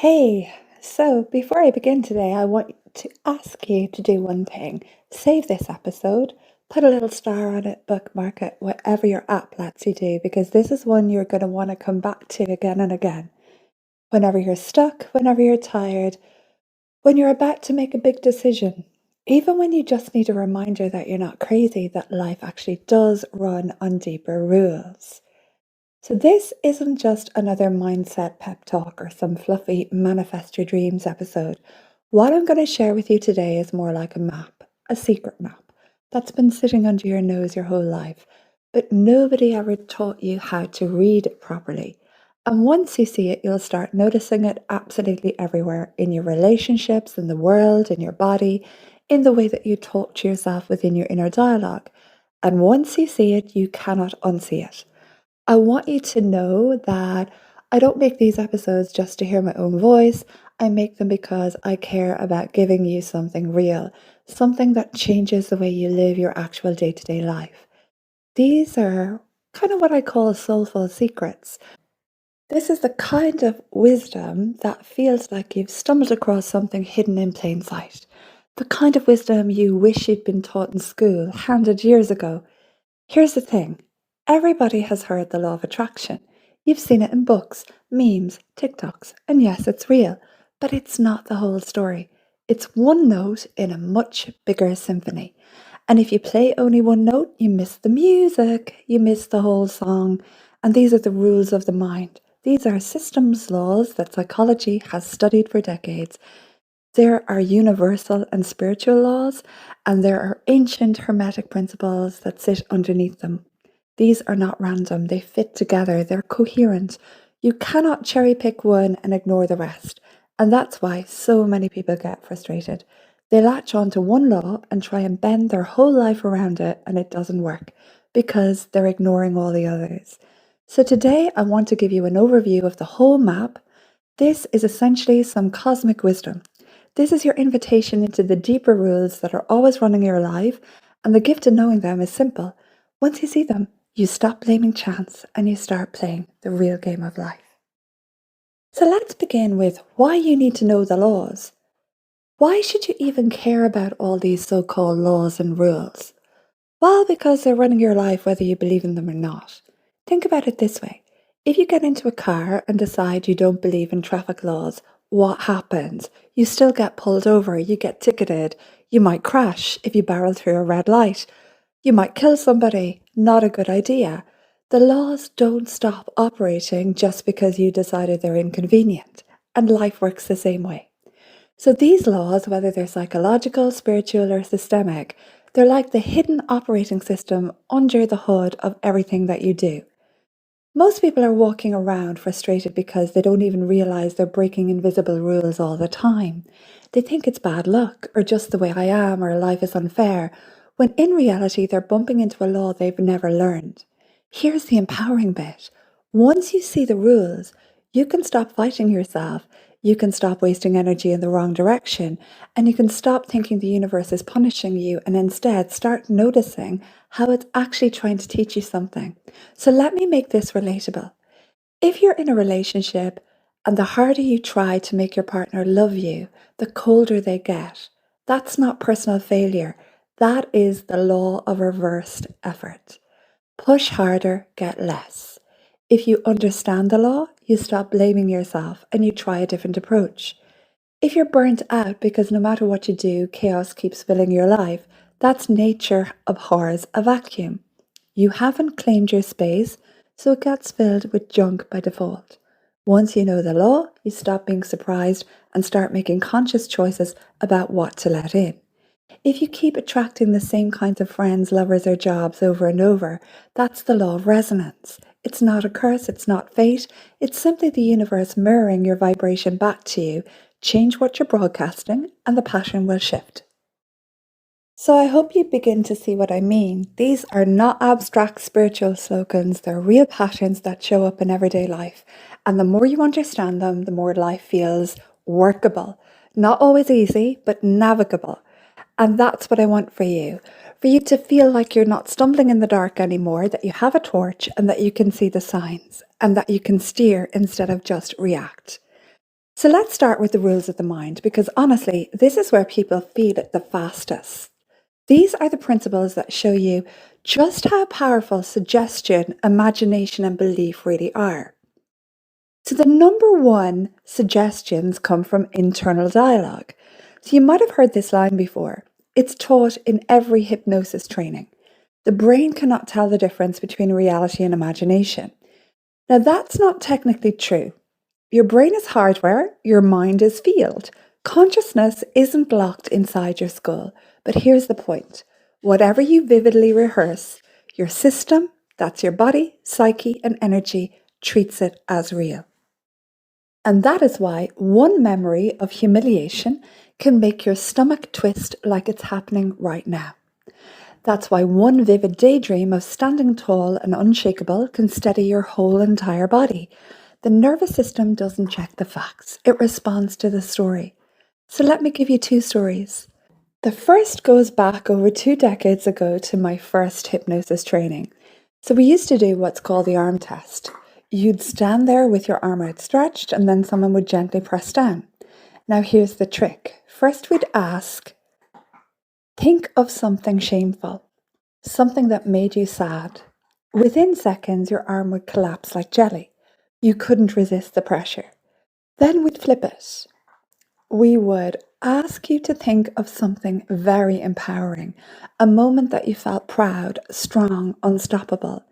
Hey, so before I begin today, I want to ask you to do one thing. Save this episode, put a little star on it, bookmark it, whatever your app lets you do, because this is one you're going to want to come back to again and again. Whenever you're stuck, whenever you're tired, when you're about to make a big decision, even when you just need a reminder that you're not crazy, that life actually does run on deeper rules. So, this isn't just another mindset pep talk or some fluffy manifest your dreams episode. What I'm going to share with you today is more like a map, a secret map that's been sitting under your nose your whole life, but nobody ever taught you how to read it properly. And once you see it, you'll start noticing it absolutely everywhere in your relationships, in the world, in your body, in the way that you talk to yourself within your inner dialogue. And once you see it, you cannot unsee it. I want you to know that I don't make these episodes just to hear my own voice. I make them because I care about giving you something real, something that changes the way you live your actual day to day life. These are kind of what I call soulful secrets. This is the kind of wisdom that feels like you've stumbled across something hidden in plain sight. The kind of wisdom you wish you'd been taught in school, handed years ago. Here's the thing, everybody has heard the law of attraction. You've seen it in books, memes, TikToks, and yes, it's real, but it's not the whole story. It's one note in a much bigger symphony. And if you play only one note, you miss the music, you miss the whole song. And these are the rules of the mind. These are systems laws that psychology has studied for decades. There are universal and spiritual laws, and there are ancient Hermetic principles that sit underneath them. These are not random, they fit together, they're coherent. You cannot cherry pick one and ignore the rest. And that's why so many people get frustrated. They latch on to one law and try and bend their whole life around it, and it doesn't work because they're ignoring all the others. So today, I want to give you an overview of the whole map. This is essentially some cosmic wisdom. This is your invitation into the deeper rules that are always running your life, and the gift of knowing them is simple. Once you see them, you stop blaming chance and you start playing the real game of life. So let's begin with why you need to know the laws. Why should you even care about all these so-called laws and rules? Well, because they're running your life whether you believe in them or not. Think about it this way. If you get into a car and decide you don't believe in traffic laws, what happens? You still get pulled over, you get ticketed, you might crash if you barrel through a red light, you might kill somebody, not a good idea. The laws don't stop operating just because you decided they're inconvenient, and life works the same way. So these laws, whether they're psychological, spiritual, or systemic, they're like the hidden operating system under the hood of everything that you do. Most people are walking around frustrated because they don't even realize they're breaking invisible rules all the time. They think it's bad luck, or just the way I am, or life is unfair, when in reality they're bumping into a law they've never learned. Here's the empowering bit. Once you see the rules, you can stop fighting yourself. You can stop wasting energy in the wrong direction, and you can stop thinking the universe is punishing you and instead start noticing how it's actually trying to teach you something. So let me make this relatable. If you're in a relationship and the harder you try to make your partner love you, the colder they get, that's not personal failure. That is the law of reversed effort. Push harder, get less. If you understand the law, you stop blaming yourself and you try a different approach. If you're burnt out because no matter what you do, chaos keeps filling your life, that's nature abhors a vacuum. You haven't claimed your space, so it gets filled with junk by default. Once you know the law, you stop being surprised and start making conscious choices about what to let in. If you keep attracting the same kinds of friends, lovers, or jobs over and over, that's the law of resonance. It's not a curse, it's not fate, it's simply the universe mirroring your vibration back to you. Change what you're broadcasting, and the pattern will shift. So I hope you begin to see what I mean. These are not abstract spiritual slogans, they're real patterns that show up in everyday life. And the more you understand them, the more life feels workable. Not always easy, but navigable. And that's what I want for you to feel like you're not stumbling in the dark anymore, that you have a torch and that you can see the signs and that you can steer instead of just react. So let's start with the rules of the mind, because honestly, this is where people feel it the fastest. These are the principles that show you just how powerful suggestion, imagination, and belief really are. So the number one suggestions come from internal dialogue. So you might have heard this line before. It's taught in every hypnosis training. The brain cannot tell the difference between reality and imagination. Now that's not technically true. Your brain is hardware, your mind is field. Consciousness isn't locked inside your skull. But here's the point. Whatever you vividly rehearse, your system, that's your body, psyche, and energy, treats it as real. And that is why one memory of humiliation can make your stomach twist like it's happening right now. That's why one vivid daydream of standing tall and unshakable can steady your whole entire body. The nervous system doesn't check the facts, it responds to the story. So let me give you two stories. The first goes back over 2 decades ago to my first hypnosis training. So we used to do what's called the arm test. You'd stand there with your arm outstretched and then someone would gently press down. Now here's the trick. First we'd ask, think of something shameful, something that made you sad. Within seconds, your arm would collapse like jelly. You couldn't resist the pressure. Then we'd flip it. We would ask you to think of something very empowering, a moment that you felt proud, strong, unstoppable.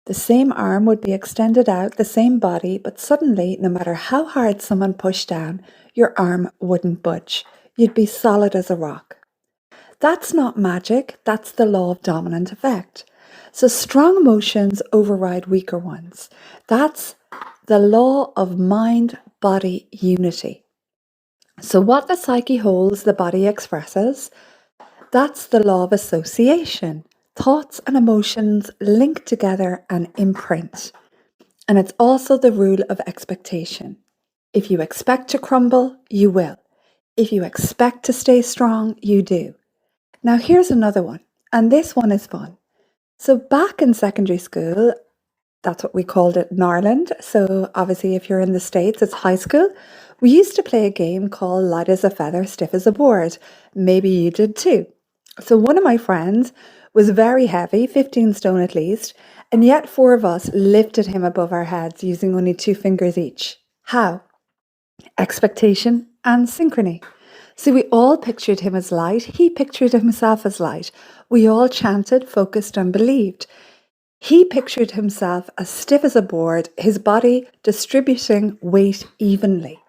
The same arm would be extended out, the same body, but suddenly, no matter how hard someone pushed down, your arm wouldn't budge. You'd be solid as a rock. That's not magic, that's the law of dominant effect. So strong emotions override weaker ones. That's the law of mind-body unity. So what the psyche holds, the body expresses. That's the law of association. Thoughts and emotions link together and imprint. And it's also the rule of expectation. If you expect to crumble, you will. If you expect to stay strong, you do. Now here's another one, and this one is fun. So back in secondary school, that's what we called it in Ireland. So obviously if you're in the States, it's high school. We used to play a game called light as a feather, stiff as a board. Maybe you did too. So one of my friends was very heavy, 15 stone at least, and yet 4 of us lifted him above our heads using only 2 fingers each. How? Expectation and synchrony. So we all pictured him as light. He pictured himself as light. We all chanted, focused, and believed. He pictured himself as stiff as a board, his body distributing weight evenly.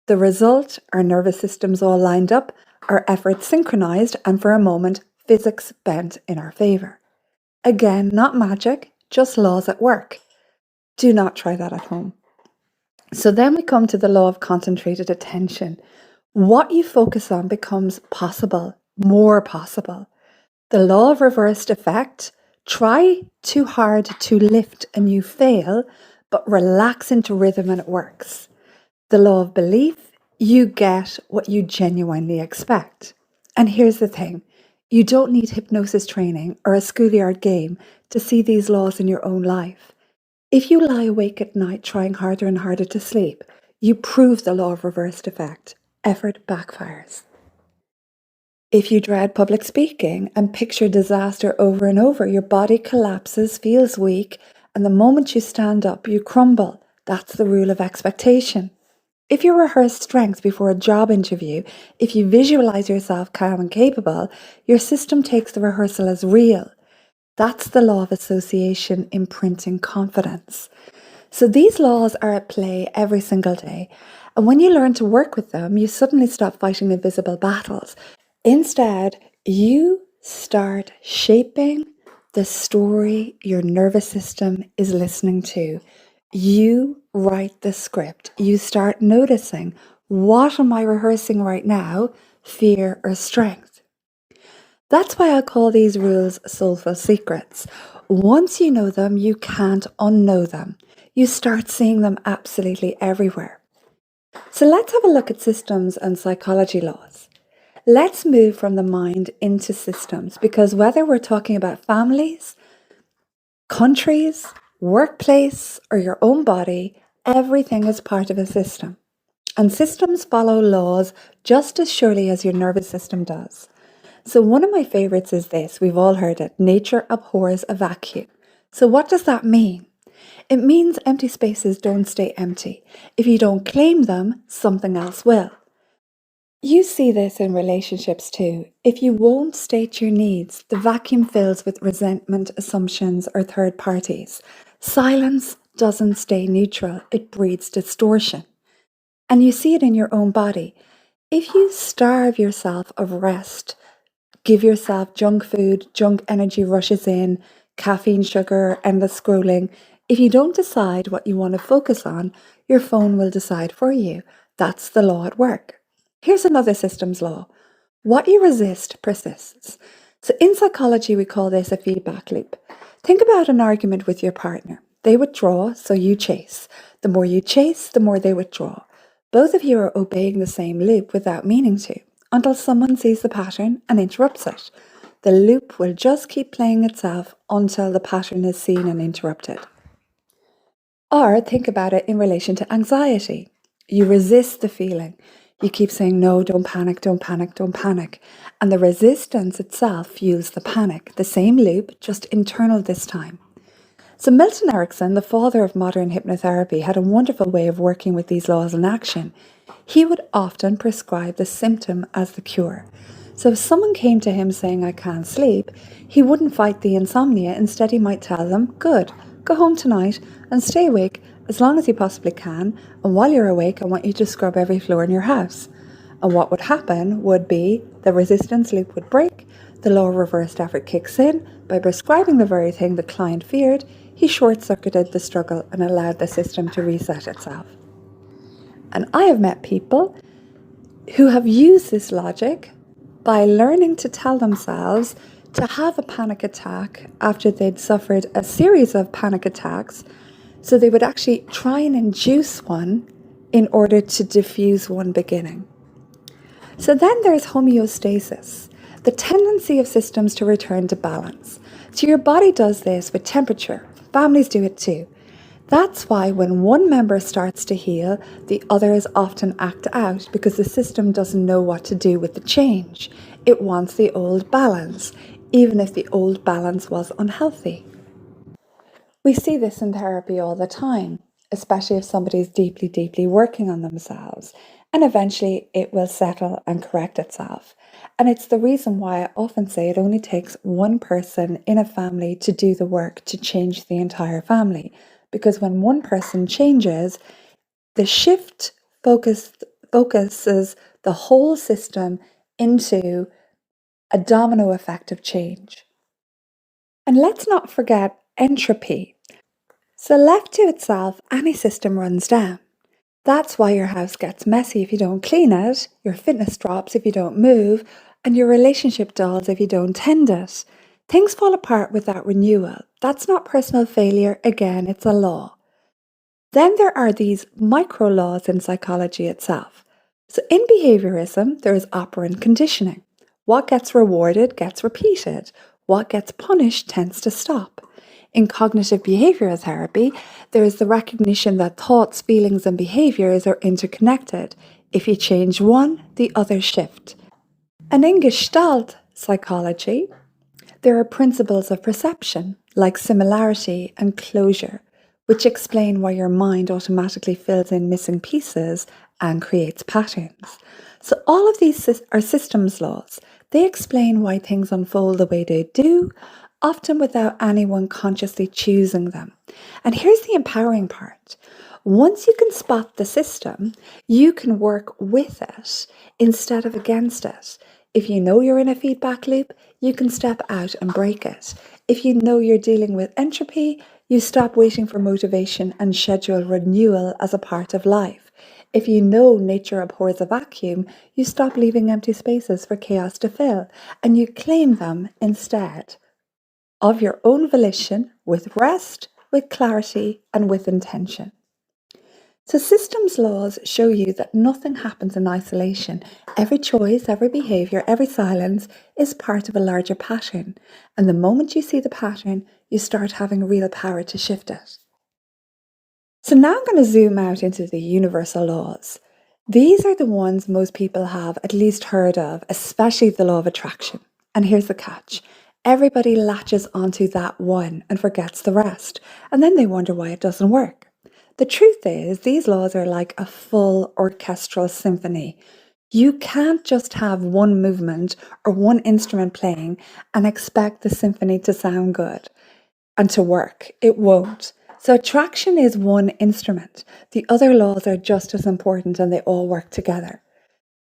The result, our nervous systems all lined up, our efforts synchronized, and for a moment, physics bent in our favor. Again, not magic, just laws at work. Do not try that at home. So then we come to the law of concentrated attention. What you focus on becomes possible, more possible. The law of reversed effect. Try too hard to lift and you fail, but relax into rhythm and it works. The law of belief. You get what you genuinely expect. And here's the thing. You don't need hypnosis training or a schoolyard game to see these laws in your own life. If you lie awake at night trying harder and harder to sleep, you prove the law of reversed effect. Effort backfires. If you dread public speaking and picture disaster over and over, your body collapses, feels weak, and the moment you stand up, you crumble. That's the rule of expectation. If you rehearse strength before a job interview, if you visualize yourself calm and capable, your system takes the rehearsal as real. That's the law of association imprinting confidence. So these laws are at play every single day. And when you learn to work with them, you suddenly stop fighting invisible battles. Instead, you start shaping the story your nervous system is listening to. You write the script. You start noticing, what am I rehearsing right now? Fear or strength? That's why I call these rules soulful secrets. Once you know them, you can't unknow them. You start seeing them absolutely everywhere. So let's have a look at systems and psychology laws. Let's move from the mind into systems, because whether we're talking about families, countries, workplace, or your own body, everything is part of a system. And systems follow laws just as surely as your nervous system does. So one of my favorites is this. We've all heard it. Nature abhors a vacuum. So what does that mean? It means empty spaces don't stay empty. If you don't claim them, something else will. You see this in relationships too. If you won't state your needs, the vacuum fills with resentment, assumptions, or third parties. Silence doesn't stay neutral, it breeds distortion. And you see it in your own body. If you starve yourself of rest, give yourself junk food, junk energy rushes in, caffeine, sugar, endless scrolling. If you don't decide what you want to focus on, your phone will decide for you. That's the law at work. Here's another systems law. What you resist persists. So in psychology, we call this a feedback loop. Think about an argument with your partner. They withdraw, so you chase. The more you chase, the more they withdraw. Both of you are obeying the same loop without meaning to, until someone sees the pattern and interrupts it. The loop will just keep playing itself until the pattern is seen and interrupted. Or think about it in relation to anxiety. You resist the feeling. You keep saying, no, don't panic, don't panic, don't panic. And the resistance itself fuels the panic. The same loop, just internal this time. So Milton Erickson, the father of modern hypnotherapy, had a wonderful way of working with these laws in action. He would often prescribe the symptom as the cure. So if someone came to him saying, I can't sleep, he wouldn't fight the insomnia. Instead, he might tell them, good, go home tonight and stay awake as long as you possibly can. And while you're awake, I want you to scrub every floor in your house. And what would happen would be the resistance loop would break, the law of reversed effort kicks in. By prescribing the very thing the client feared, he short-circuited the struggle and allowed the system to reset itself. And I have met people who have used this logic by learning to tell themselves to have a panic attack after they'd suffered a series of panic attacks. So they would actually try and induce one in order to diffuse one beginning. So then there's homeostasis, the tendency of systems to return to balance. So your body does this with temperature. Families do it too. That's why when one member starts to heal, the others often act out because the system doesn't know what to do with the change. It wants the old balance, even if the old balance was unhealthy. We see this in therapy all the time, especially if somebody's deeply, deeply working on themselves. And eventually it will settle and correct itself. And it's the reason why I often say it only takes one person in a family to do the work to change the entire family. Because when one person changes, the shift focuses the whole system into a domino effect of change. And let's not forget entropy. So left to itself, any system runs down. That's why your house gets messy if you don't clean it, your fitness drops if you don't move, and your relationship dulls if you don't tend it. Things fall apart without renewal. That's not personal failure. Again, it's a law. Then there are these micro laws in psychology itself. So in behaviorism, there is operant conditioning. What gets rewarded gets repeated. What gets punished tends to stop. In cognitive behavioral therapy, there is the recognition that thoughts, feelings, and behaviors are interconnected. If you change one, the others shift. And in Gestalt psychology, there are principles of perception, like similarity and closure, which explain why your mind automatically fills in missing pieces and creates patterns. So all of these are systems laws. They explain why things unfold the way they do, often without anyone consciously choosing them. And here's the empowering part. Once you can spot the system, you can work with it instead of against it. If you know you're in a feedback loop, you can step out and break it. If you know you're dealing with entropy, you stop waiting for motivation and schedule renewal as a part of life. If you know nature abhors a vacuum, you stop leaving empty spaces for chaos to fill, and you claim them instead of your own volition, with rest, with clarity, and with intention. So systems laws show you that nothing happens in isolation. Every choice, every behavior, every silence is part of a larger pattern. And the moment you see the pattern, you start having real power to shift it. So now I'm going to zoom out into the universal laws. These are the ones most people have at least heard of, especially the law of attraction. And here's the catch. Everybody latches onto that one and forgets the rest, and then they wonder why it doesn't work. The truth is, these laws are like a full orchestral symphony. You can't just have one movement or one instrument playing and expect the symphony to sound good and to work. It won't. So attraction is one instrument. The other laws are just as important and they all work together.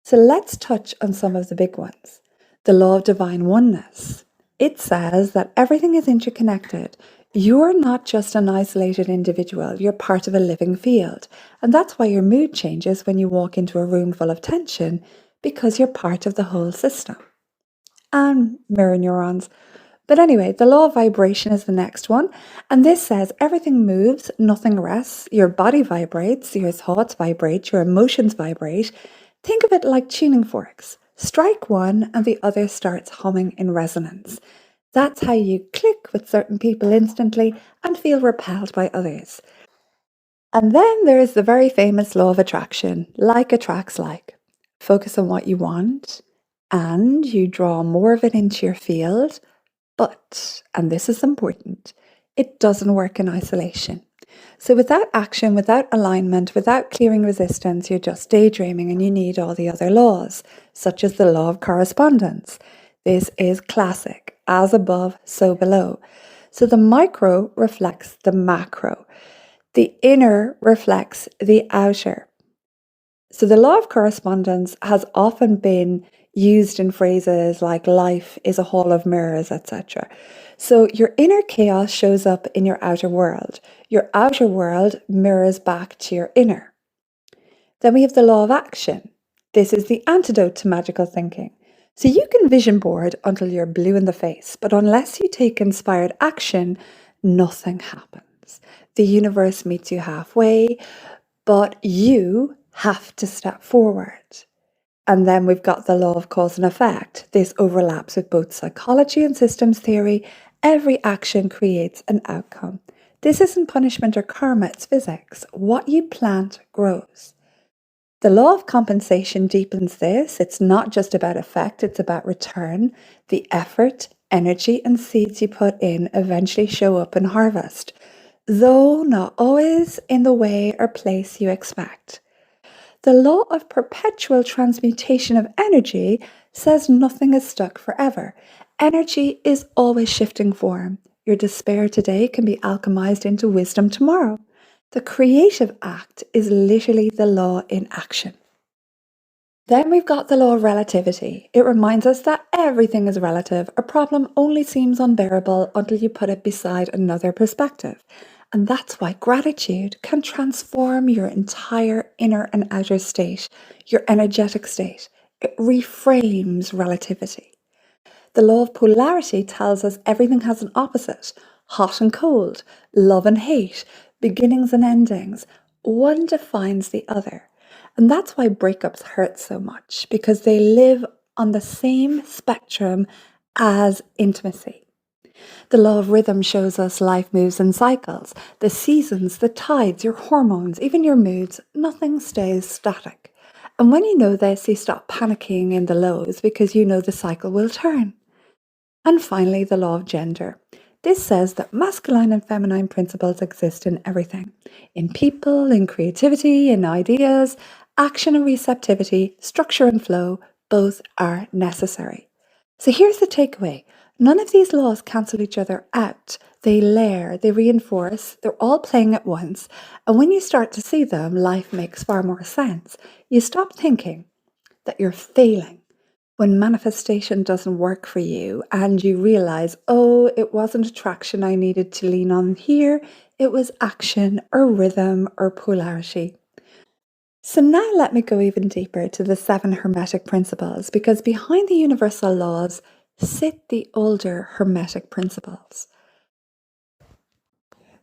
So let's touch on some of the big ones. The law of divine oneness. It says that everything is interconnected. You're not just an isolated individual, you're part of a living field. And that's why your mood changes when you walk into a room full of tension, because you're part of the whole system. And mirror neurons. But anyway, the law of vibration is the next one. And this says everything moves, nothing rests. Your body vibrates, your thoughts vibrate, your emotions vibrate. Think of it like tuning forks. Strike one and the other starts humming in resonance. That's how you click with certain people instantly and feel repelled by others. And then there is the very famous law of attraction, like attracts like. Focus on what you want and you draw more of it into your field. But, and this is important, it doesn't work in isolation. So without action, without alignment, without clearing resistance, you're just daydreaming and you need all the other laws, such as the law of correspondence. This is classic, as above, so below. So the micro reflects the macro. The inner reflects the outer. So the law of correspondence has often been used in phrases like life is a hall of mirrors, etc. So your inner chaos shows up in your outer world. Your outer world mirrors back to your inner. Then we have the law of action. This is the antidote to magical thinking. So you can vision board until you're blue in the face, but unless you take inspired action, nothing happens. The universe meets you halfway, but you have to step forward. And then we've got the law of cause and effect. This overlaps with both psychology and systems theory. Every action creates an outcome. This isn't punishment or karma, it's physics. What you plant grows. The law of compensation deepens this. It's not just about effect, it's about return. The effort, energy, and seeds you put in eventually show up in harvest, though not always in the way or place you expect. The law of perpetual transmutation of energy says nothing is stuck forever. Energy is always shifting form. Your despair today can be alchemized into wisdom tomorrow. The creative act is literally the law in action. Then we've got the law of relativity. It reminds us that everything is relative. A problem only seems unbearable until you put it beside another perspective. And that's why gratitude can transform your entire inner and outer state, your energetic state. It reframes relativity. The law of polarity tells us everything has an opposite, hot and cold, love and hate, beginnings and endings. One defines the other. And that's why breakups hurt so much, because they live on the same spectrum as intimacy. The law of rhythm shows us life moves in cycles. The seasons, the tides, your hormones, even your moods, nothing stays static. And when you know this, you stop panicking in the lows because you know the cycle will turn. And finally, the law of gender. This says that masculine and feminine principles exist in everything. In people, in creativity, in ideas, action and receptivity, structure and flow, both are necessary. So here's the takeaway. None of these laws cancel each other out. They layer, they reinforce, they're all playing at once. And when you start to see them, life makes far more sense. You stop thinking that you're failing when manifestation doesn't work for you and you realize, oh, it wasn't attraction I needed to lean on here. It was action or rhythm or polarity. So now let me go even deeper to the 7 Hermetic Principles, because behind the universal laws sit the older Hermetic Principles.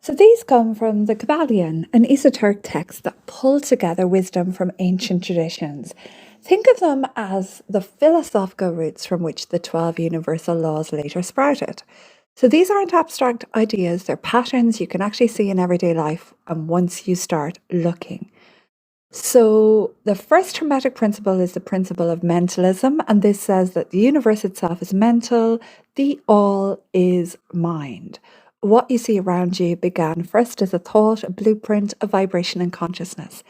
So these come from the Kabbalion, an esoteric text that pulled together wisdom from ancient traditions. Think of them as the philosophical roots from which the 12 universal laws later sprouted. So these aren't abstract ideas, they're patterns you can actually see in everyday life, and once you start looking. So, the first Hermetic principle is the principle of mentalism, and this says that the universe itself is mental, the all is mind. What you see around you began first as a thought, a blueprint, a vibration, and consciousness.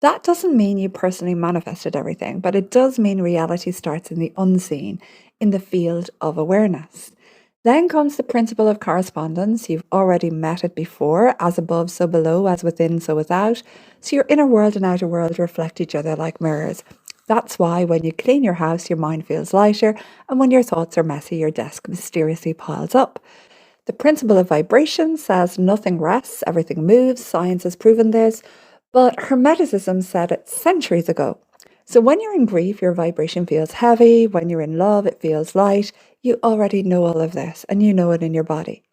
That doesn't mean you personally manifested everything, but it does mean reality starts in the unseen, in the field of awareness. Then comes the principle of correspondence. You've already met it before, as above, so below, as within, so without. So your inner world and outer world reflect each other like mirrors. That's why when you clean your house, your mind feels lighter, and when your thoughts are messy, your desk mysteriously piles up. The principle of vibration says nothing rests, everything moves. Science has proven this, but Hermeticism said it centuries ago. So when you're in grief, your vibration feels heavy. When you're in love, it feels light. You already know all of this, and you know it in your body.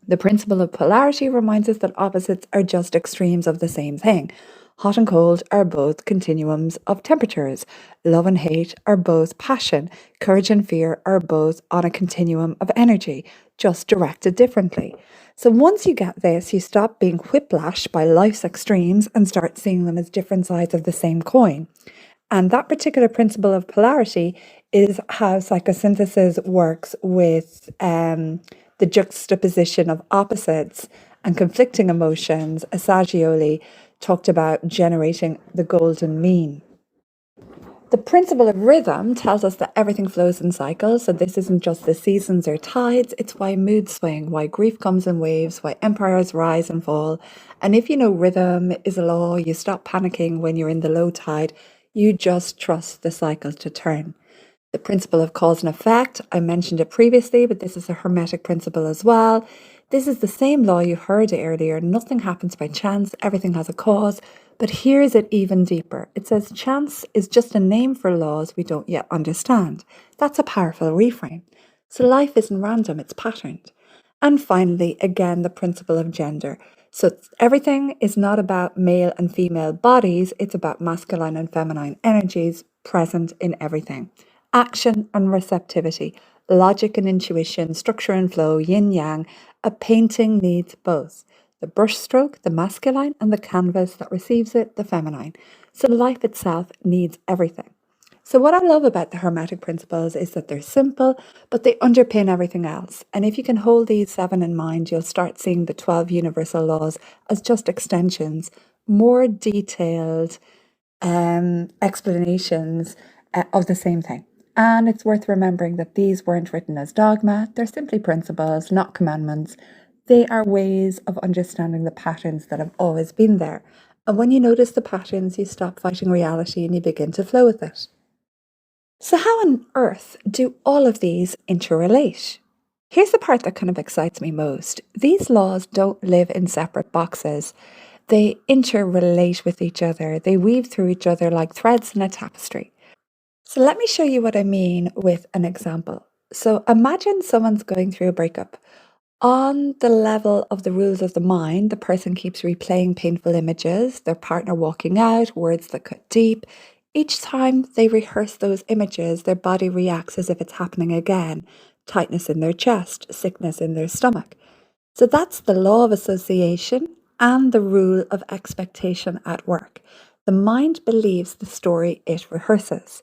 The principle of polarity reminds us that opposites are just extremes of the same thing. Hot and cold are both continuums of temperatures. Love and hate are both passion. Courage and fear are both on a continuum of energy, just directed differently. So once you get this, you stop being whiplashed by life's extremes and start seeing them as different sides of the same coin. And that particular principle of polarity is how psychosynthesis works with the juxtaposition of opposites and conflicting emotions. Assagioli talked about generating the golden mean. The principle of rhythm tells us that everything flows in cycles, so this isn't just the seasons or tides, it's why moods swing, why grief comes in waves, why empires rise and fall. And if you know rhythm is a law, you stop panicking when you're in the low tide, you just trust the cycle to turn. The principle of cause and effect, I mentioned it previously, but this is a Hermetic principle as well. This is the same law you heard earlier. Nothing happens by chance, everything has a cause. But here's it even deeper. It says chance is just a name for laws we don't yet understand. That's a powerful reframe. So life isn't random, it's patterned. And finally, again, the principle of gender. So everything is not about male and female bodies, it's about masculine and feminine energies present in everything. Action and receptivity, logic and intuition, structure and flow, yin yang. A painting needs both. The brushstroke, the masculine, and the canvas that receives it, the feminine. So life itself needs everything. So what I love about the Hermetic principles is that they're simple, but they underpin everything else. And if you can hold these 7 in mind, you'll start seeing the 12 universal laws as just extensions, more detailed explanations of the same thing. And it's worth remembering that these weren't written as dogma, they're simply principles, not commandments. They are ways of understanding the patterns that have always been there. And when you notice the patterns, you stop fighting reality and you begin to flow with it. So, how on earth do all of these interrelate? Here's the part that kind of excites me most. These laws don't live in separate boxes. They interrelate with each other. They weave through each other like threads in a tapestry. So let me show you what I mean with an example. So imagine someone's going through a breakup. On the level of the rules of the mind, the person keeps replaying painful images, their partner walking out, words that cut deep. Each time they rehearse those images, their body reacts as if it's happening again. Tightness in their chest, sickness in their stomach. So that's the law of association and the rule of expectation at work. The mind believes the story it rehearses.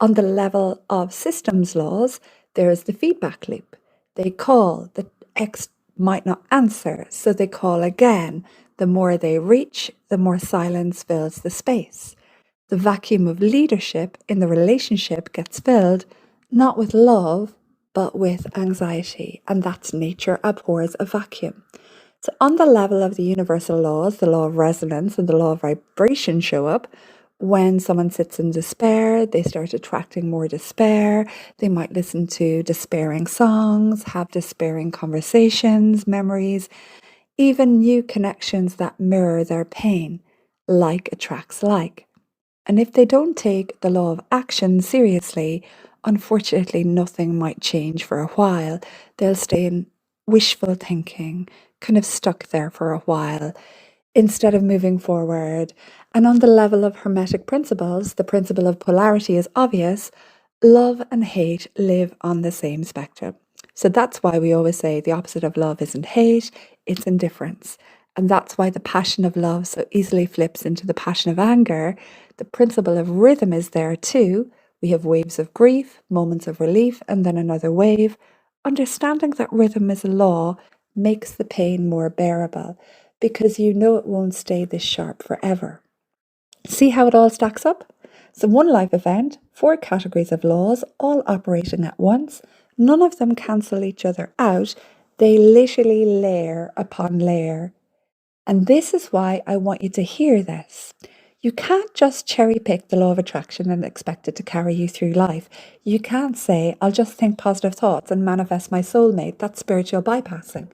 On the level of systems laws, there is the feedback loop. They call, the X might not answer, so they call again. The more they reach, the more silence fills the space. The vacuum of leadership in the relationship gets filled not with love, but with anxiety, and that's nature abhors a vacuum. So, on the level of the universal laws, the law of resonance and the law of vibration show up. When someone sits in despair, they start attracting more despair. They might listen to despairing songs, have despairing conversations, memories, even new connections that mirror their pain. Like attracts like. And if they don't take the law of action seriously, unfortunately, nothing might change for a while. They'll stay in wishful thinking, kind of stuck there for a while, instead of moving forward. And on the level of Hermetic principles, the principle of polarity is obvious. Love and hate live on the same spectrum. So that's why we always say the opposite of love isn't hate, it's indifference. And that's why the passion of love so easily flips into the passion of anger. The principle of rhythm is there too. We have waves of grief, moments of relief, and then another wave. Understanding that rhythm is a law makes the pain more bearable because you know it won't stay this sharp forever. See how it all stacks up? So, one life event, four categories of laws, all operating at once. None of them cancel each other out. They literally layer upon layer. And this is why I want you to hear this. You can't just cherry pick the law of attraction and expect it to carry you through life. You can't say, I'll just think positive thoughts and manifest my soulmate. That's spiritual bypassing.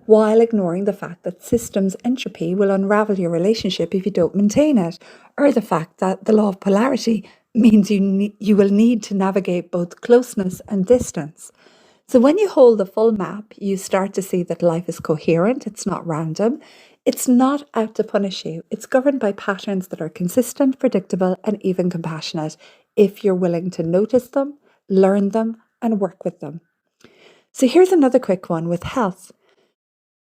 While ignoring the fact that systems entropy will unravel your relationship if you don't maintain it, or the fact that the law of polarity means you will need to navigate both closeness and distance. So when you hold the full map, you start to see that life is coherent, it's not random, it's not out to punish you. It's governed by patterns that are consistent, predictable, and even compassionate if you're willing to notice them, learn them, and work with them. So here's another quick one with health.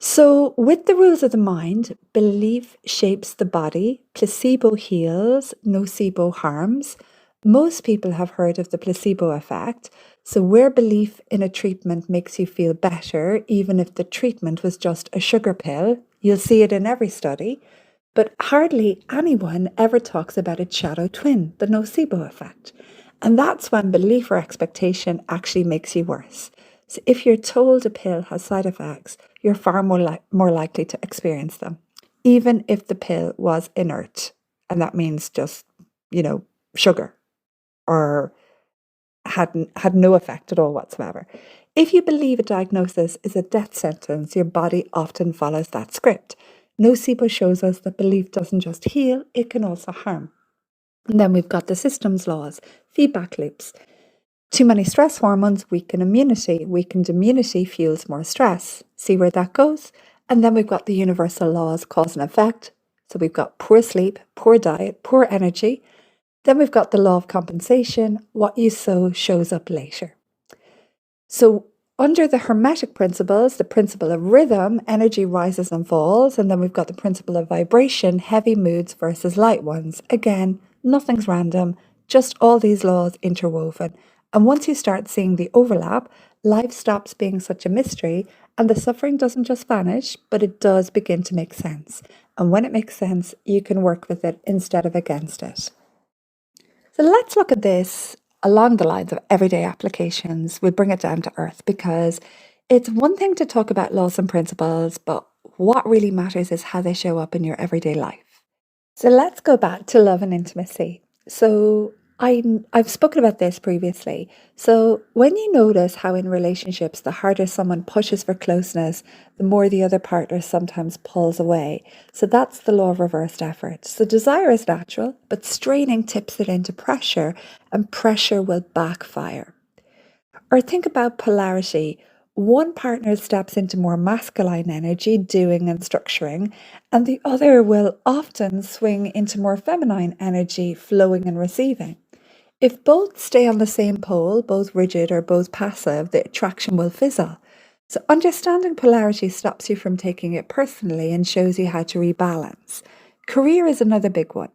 So, with the rules of the mind, belief shapes the body, placebo heals, nocebo harms. Most people have heard of the placebo effect. So, where belief in a treatment makes you feel better, even if the treatment was just a sugar pill, you'll see it in every study. But hardly anyone ever talks about its shadow twin, the nocebo effect. And that's when belief or expectation actually makes you worse. So if you're told a pill has side effects, you're far more likely to experience them, even if the pill was inert. And that means just, sugar or had no effect at all whatsoever. If you believe a diagnosis is a death sentence, your body often follows that script. Nocebo shows us that belief doesn't just heal, it can also harm. And then we've got the systems laws, feedback loops. Too many stress hormones weaken immunity. Weakened immunity fuels more stress. See where that goes? And then we've got the universal laws, cause and effect. So we've got poor sleep, poor diet, poor energy. Then we've got the law of compensation. What you sow shows up later. So under the Hermetic Principles, the principle of rhythm, energy rises and falls. And then we've got the principle of vibration, heavy moods versus light ones. Again, nothing's random, just all these laws interwoven. And once you start seeing the overlap, life stops being such a mystery and the suffering doesn't just vanish, but it does begin to make sense. And when it makes sense, you can work with it instead of against it. So let's look at this along the lines of everyday applications. We'll bring it down to earth because it's one thing to talk about laws and principles, but what really matters is how they show up in your everyday life. So let's go back to love and intimacy. So I've spoken about this previously. So when you notice how in relationships, the harder someone pushes for closeness, the more the other partner sometimes pulls away. So that's the law of reversed effort. So desire is natural, but straining tips it into pressure, and pressure will backfire. Or think about polarity. One partner steps into more masculine energy, doing and structuring, and the other will often swing into more feminine energy, flowing and receiving. If both stay on the same pole, both rigid or both passive, the attraction will fizzle. So understanding polarity stops you from taking it personally and shows you how to rebalance. Career is another big one.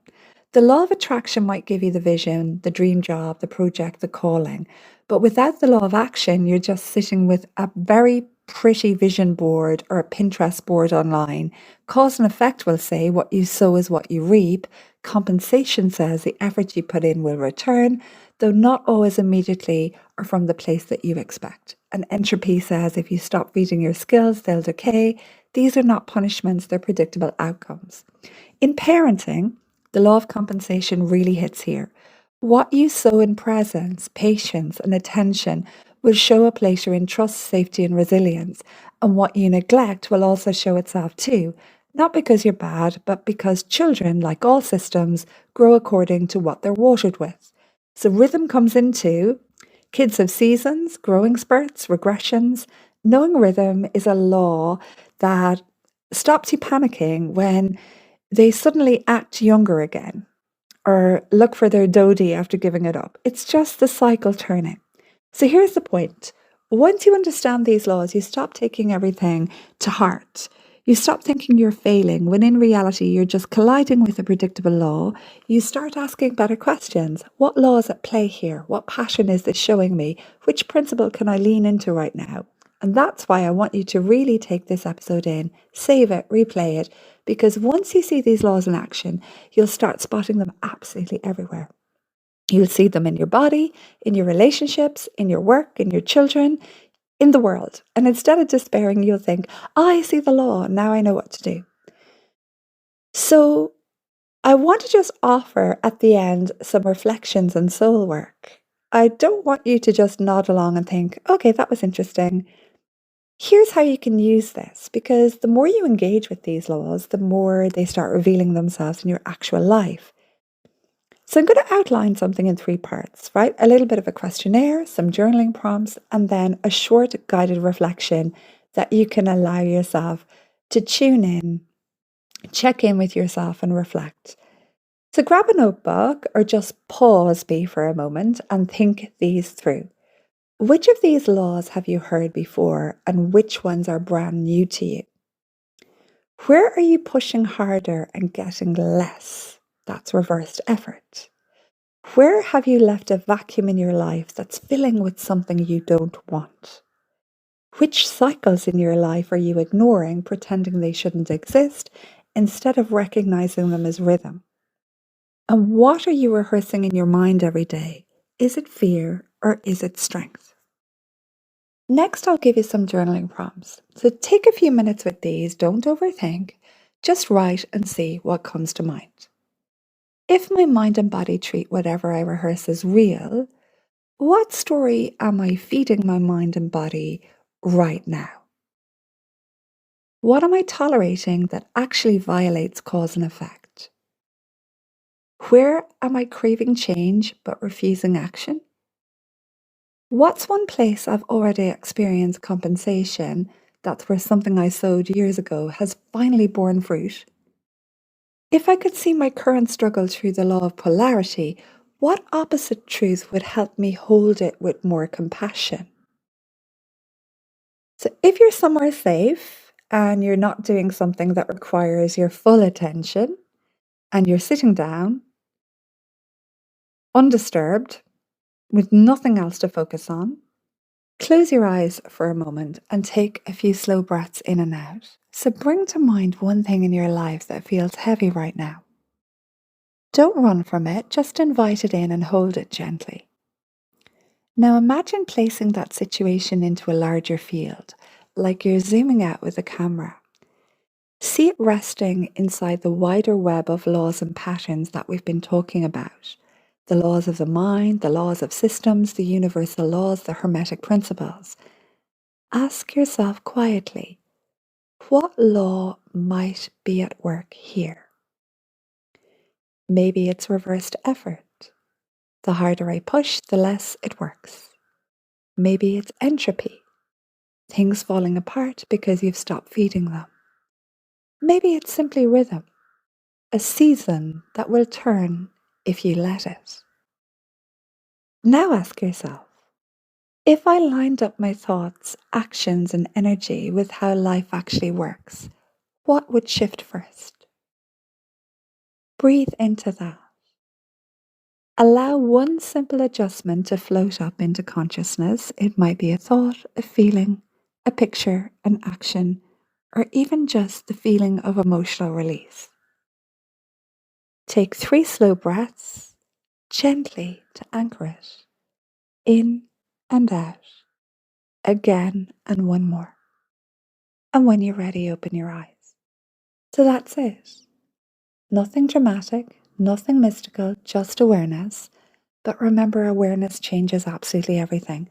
The law of attraction might give you the vision, the dream job, the project, the calling. But without the law of action, you're just sitting with a very pretty vision board or a Pinterest board online. Cause and effect will say what you sow is what you reap. Compensation says the effort you put in will return, though not always immediately or from the place that you expect. And entropy says if you stop feeding your skills, they'll decay. These are not punishments, they're predictable outcomes. In parenting, the law of compensation really hits here. What you sow in presence, patience, and attention will show up later in trust, safety, and resilience. And what you neglect will also show itself too, not because you're bad, but because children, like all systems, grow according to what they're watered with. So rhythm comes into kids have seasons, growing spurts, regressions. Knowing rhythm is a law that stops you panicking when they suddenly act younger again or look for their dodie after giving it up. It's just the cycle turning. So here's the point. Once you understand these laws, you stop taking everything to heart. You stop thinking you're failing when in reality you're just colliding with a predictable law. You start asking better questions. What law is at play here? What passion is this showing me? Which principle can I lean into right now? And that's why I want you to really take this episode in, save it, replay it, because once you see these laws in action, you'll start spotting them absolutely everywhere. You'll see them in your body, in your relationships, in your work, in your children, in the world. And instead of despairing, you'll think, I see the law, now I know what to do. So I want to just offer at the end some reflections and soul work. I don't want you to just nod along and think, okay, that was interesting. Here's how you can use this, because the more you engage with these laws, the more they start revealing themselves in your actual life. So I'm going to outline something in 3 parts, right? A little bit of a questionnaire, some journaling prompts, and then a short guided reflection that you can allow yourself to tune in, check in with yourself and reflect. So grab a notebook or just pause me for a moment and think these through. Which of these laws have you heard before and which ones are brand new to you? Where are you pushing harder and getting less? That's reversed effort. Where have you left a vacuum in your life that's filling with something you don't want? Which cycles in your life are you ignoring, pretending they shouldn't exist, instead of recognizing them as rhythm? And what are you rehearsing in your mind every day? Is it fear or is it strength? Next, I'll give you some journaling prompts. So take a few minutes with these, don't overthink, just write and see what comes to mind. If my mind and body treat whatever I rehearse as real, what story am I feeding my mind and body right now? What am I tolerating that actually violates cause and effect? Where am I craving change but refusing action? What's one place I've already experienced compensation that's where something I sowed years ago has finally borne fruit? If I could see my current struggle through the law of polarity, what opposite truth would help me hold it with more compassion? So if you're somewhere safe and you're not doing something that requires your full attention and you're sitting down, undisturbed, with nothing else to focus on, close your eyes for a moment and take a few slow breaths in and out. So bring to mind one thing in your life that feels heavy right now. Don't run from it, just invite it in and hold it gently. Now imagine placing that situation into a larger field, like you're zooming out with a camera. See it resting inside the wider web of laws and patterns that we've been talking about. The laws of the mind, the laws of systems, the universal laws, the Hermetic Principles. Ask yourself quietly, what law might be at work here? Maybe it's reversed effort. The harder I push, the less it works. Maybe it's entropy. Things falling apart because you've stopped feeding them. Maybe it's simply rhythm, a season that will turn if you let it. Now ask yourself, if I lined up my thoughts, actions, and energy with how life actually works, what would shift first? Breathe into that. Allow one simple adjustment to float up into consciousness. It might be a thought, a feeling, a picture, an action, or even just the feeling of emotional release. Take 3 slow breaths, gently to anchor it, in and out, again and one more. And when you're ready, open your eyes. So that's it. Nothing dramatic, nothing mystical, just awareness. But remember, awareness changes absolutely everything.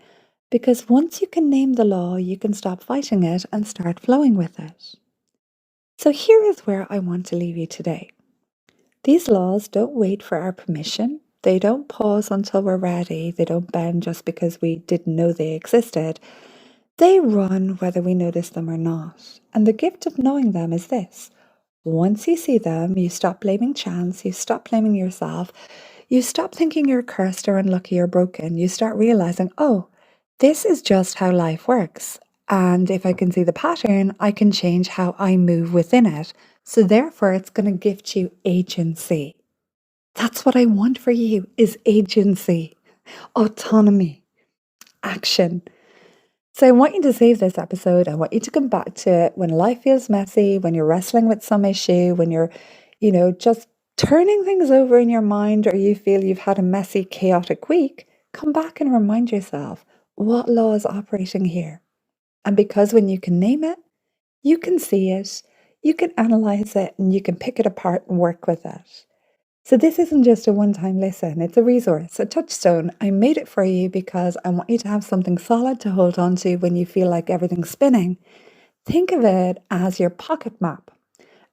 Because once you can name the law, you can stop fighting it and start flowing with it. So here is where I want to leave you today. These laws don't wait for our permission. They don't pause until we're ready. They don't bend just because we didn't know they existed. They run whether we notice them or not. And the gift of knowing them is this. Once you see them, you stop blaming chance, you stop blaming yourself, you stop thinking you're cursed or unlucky or broken. You start realizing, oh, this is just how life works. And if I can see the pattern, I can change how I move within it. So therefore, it's going to gift you agency. That's what I want for you is agency, autonomy, action. So I want you to save this episode. I want you to come back to it when life feels messy, when you're wrestling with some issue, when you're, just turning things over in your mind, or you feel you've had a messy, chaotic week. Come back and remind yourself what law is operating here. And because when you can name it, you can see it, you can analyze it, and you can pick it apart and work with it. So this isn't just a one-time listen, it's a resource, a touchstone. I made it for you because I want you to have something solid to hold on to when you feel like everything's spinning. Think of it as your pocket map.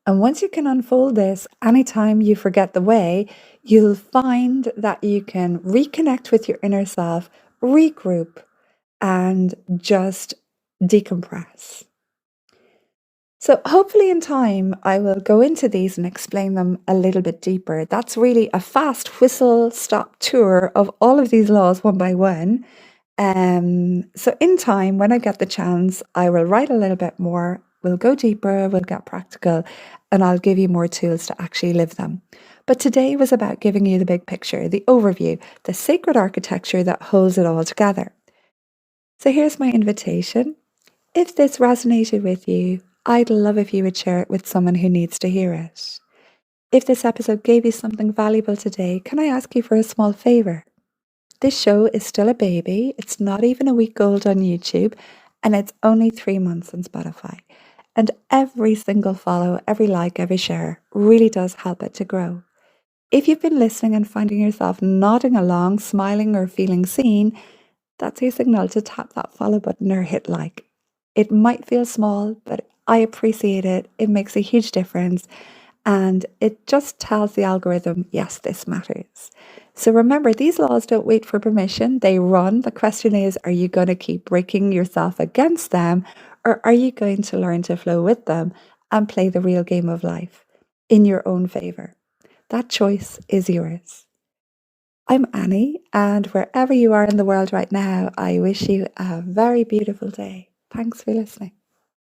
And once you can unfold this, anytime you forget the way, you'll find that you can reconnect with your inner self, regroup, and just decompress. So hopefully in time, I will go into these and explain them a little bit deeper. That's really a fast whistle-stop tour of all of these laws one by one. So in time, when I get the chance, I will write a little bit more. We'll go deeper, we'll get practical, and I'll give you more tools to actually live them. But today was about giving you the big picture, the overview, the sacred architecture that holds it all together. So here's my invitation. If this resonated with you, I'd love if you would share it with someone who needs to hear it. If this episode gave you something valuable today, can I ask you for a small favor? This show is still a baby. It's not even a week old on YouTube, and it's only 3 months on Spotify. And every single follow, every like, every share really does help it to grow. If you've been listening and finding yourself nodding along, smiling or feeling seen, that's your signal to tap that follow button or hit like. It might feel small, but I appreciate it. It makes a huge difference. And it just tells the algorithm, yes, this matters. So remember, these laws don't wait for permission. They run. The question is, are you going to keep breaking yourself against them, or are you going to learn to flow with them and play the real game of life in your own favor? That choice is yours. I'm Annie, and wherever you are in the world right now, I wish you a very beautiful day. Thanks for listening.